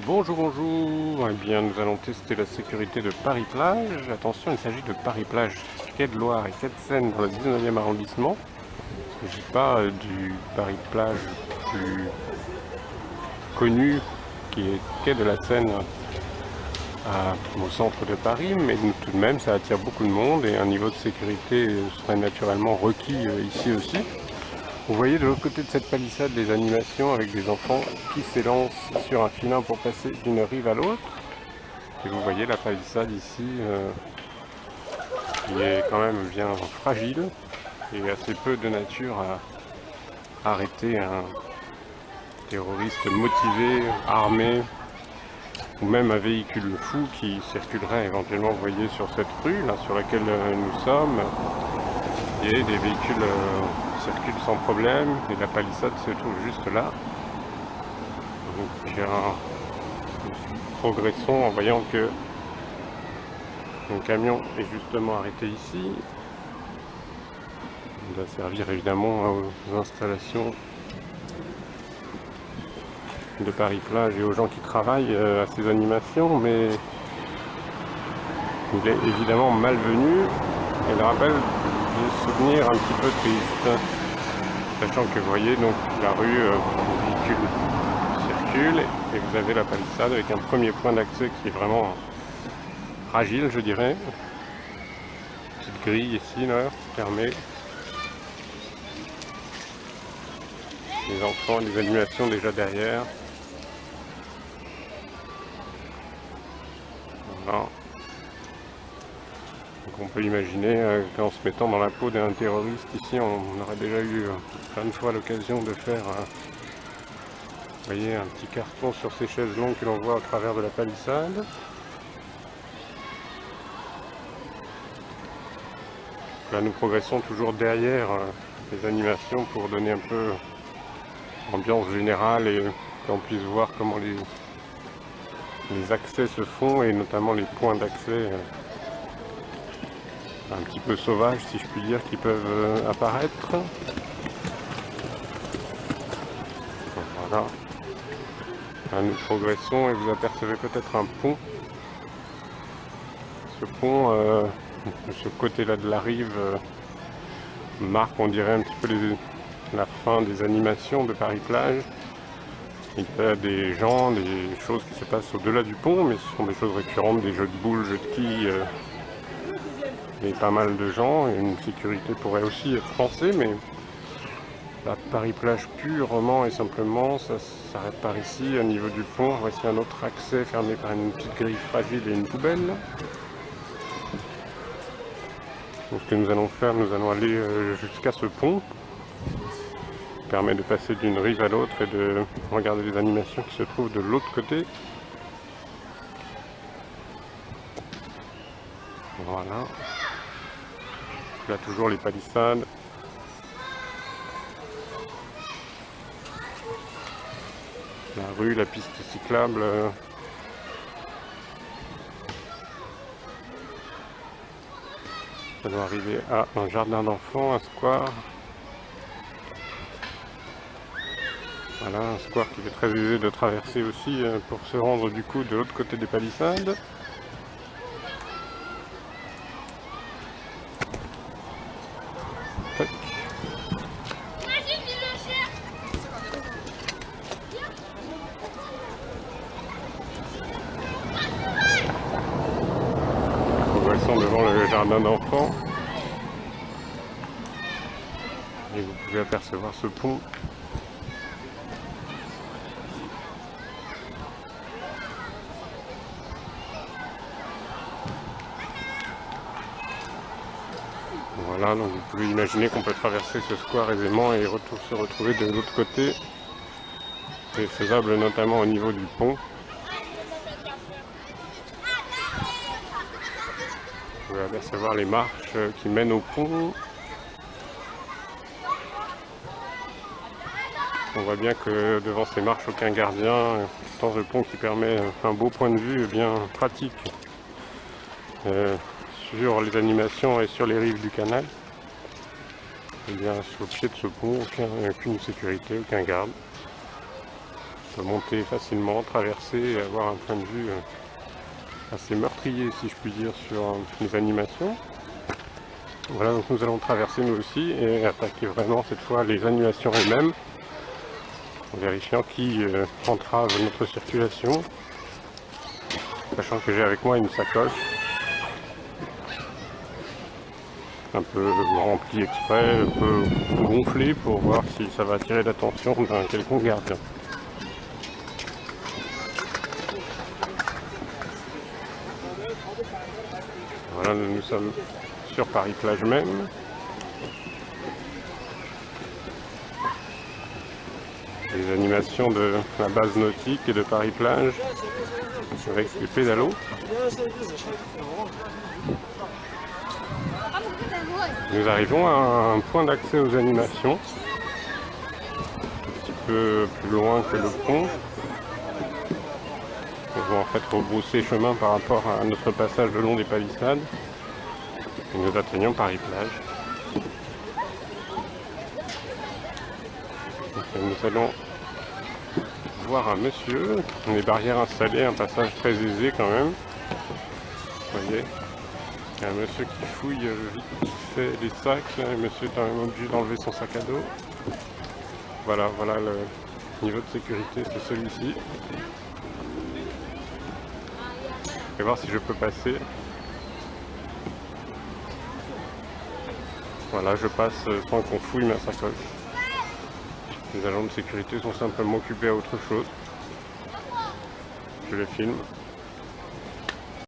Bonjour, bonjour. Eh bien, nous allons tester la sécurité de Paris-Plage. Attention, il s'agit de Paris-Plage, quai de Loire et quai de Seine dans le 19e arrondissement. Il ne s'agit pas du Paris-Plage plus connu qui est quai de la Seine au centre de Paris, mais tout de même, ça attire beaucoup de monde et un niveau de sécurité serait naturellement requis ici aussi. Vous voyez de l'autre côté de cette palissade des animations avec des enfants qui s'élancent sur un filin pour passer d'une rive à l'autre. Et vous voyez la palissade ici qui est quand même bien fragile et assez peu de nature à arrêter un terroriste motivé, armé ou même un véhicule fou qui circulerait éventuellement, vous voyez, sur cette rue là sur laquelle nous sommes. Et des véhicules circulent sans problème et la palissade se trouve juste là. Donc nous progressons en voyant que mon camion est justement arrêté ici. Il va servir évidemment aux installations de Paris-Plage et aux gens qui travaillent à ces animations, mais il est évidemment malvenu et le rappelle des souvenirs un petit peu tristes, sachant que vous voyez donc la rue, les véhicules circulent et vous avez la palissade avec un premier point d'accès qui est vraiment fragile, je dirais. Petite grille ici là, fermée. Les enfants, les animations déjà derrière. Voilà. Donc on peut imaginer qu'en se mettant dans la peau d'un terroriste ici, on aurait déjà eu plein de fois l'occasion de faire vous voyez, un petit carton sur ces chaises longues que l'on voit au travers de la palissade. Là nous progressons toujours derrière les animations pour donner un peu l'ambiance générale et qu'on puisse voir comment les accès se font et notamment les points d'accès un petit peu sauvages, si je puis dire, qui peuvent apparaître. Voilà. Là, nous progressons et vous apercevez peut-être un pont. Ce pont, de ce côté-là de la rive, marque, on dirait, un petit peu la fin des animations de Paris-Plage. Il y a des gens, des choses qui se passent au-delà du pont, mais ce sont des choses récurrentes, des jeux de boules, jeux de quilles, et pas mal de gens. Et une sécurité pourrait aussi être pensée, mais la Paris-Plage purement et simplement, ça s'arrête par ici, au niveau du pont. Voici un autre accès fermé par une petite grille fragile et une poubelle. Donc ce que nous allons faire, nous allons aller jusqu'à ce pont, qui permet de passer d'une rive à l'autre et de regarder les animations qui se trouvent de l'autre côté. Voilà. Là toujours les palissades. La rue, la piste cyclable. Ça doit arriver à un jardin d'enfants, un square. Voilà, un square qui est très aisé de traverser aussi pour se rendre du coup de l'autre côté des palissades. Tac. Progressons devant le jardin d'enfants. Et vous pouvez apercevoir ce pont. Voilà, donc vous pouvez imaginer qu'on peut traverser ce square aisément et se retrouver de l'autre côté. C'est faisable notamment au niveau du pont. Vous pouvez apercevoir les marches qui mènent au pont. On voit bien que devant ces marches, aucun gardien, dans le pont qui permet un beau point de vue bien pratique sur les animations et sur les rives du canal. Et bien, sur le pied de ce pont, aucune sécurité, aucun garde. peut monter facilement, traverser et avoir un point de vue assez meurtrier, si je puis dire, sur les animations. Voilà, donc nous allons traverser nous aussi et attaquer vraiment cette fois les animations elles-mêmes, en vérifiant qui entrave notre circulation, sachant que j'ai avec moi une sacoche un peu remplie exprès, un peu gonflée pour voir si ça va attirer l'attention d'un quelconque gardien. Voilà, nous sommes sur Paris-Plage même. Les animations de la base nautique et de Paris-Plage avec les pédalos. Nous arrivons à un point d'accès aux animations, un petit peu plus loin que le pont. Nous avons en fait rebrousser chemin par rapport à notre passage le long des palissades. Et nous atteignons Paris-Plage. Nous allons voir un monsieur, les barrières installées, un passage très aisé quand même. Vous voyez, il y a un monsieur qui fouille vite fait les sacs, le monsieur est quand même obligé d'enlever son sac à dos. Voilà, voilà le niveau de sécurité, c'est celui-ci. Je vais voir si je peux passer. Voilà, je passe sans qu'on fouille ma sacoche. Les agents de sécurité sont simplement occupés à autre chose. Je les filme.